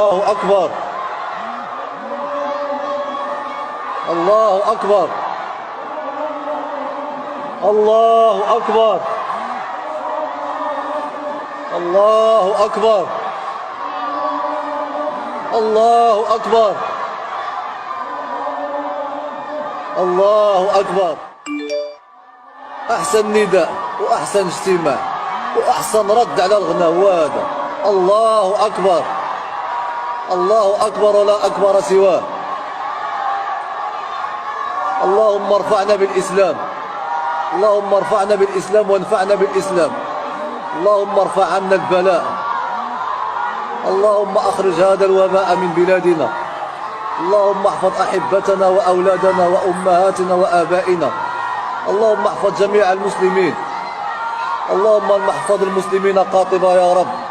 الله أكبر. الله أكبر. الله أكبر. الله أكبر. الله أكبر. الله أكبر. أحسن نداء وأحسن اجتماع وأحسن رد على الغناء هذا. الله أكبر. الله أكبر ولا أكبر سواه. اللهم ارفعنا بالإسلام. اللهم ارفعنا بالإسلام وانفعنا بالإسلام. اللهم ارفع عنا البلاء. اللهم أخرج هذا الوباء من بلادنا. اللهم احفظ أحبتنا وأولادنا وأمهاتنا وآبائنا. اللهم احفظ جميع المسلمين. اللهم احفظ المسلمين قاطبة يا رب.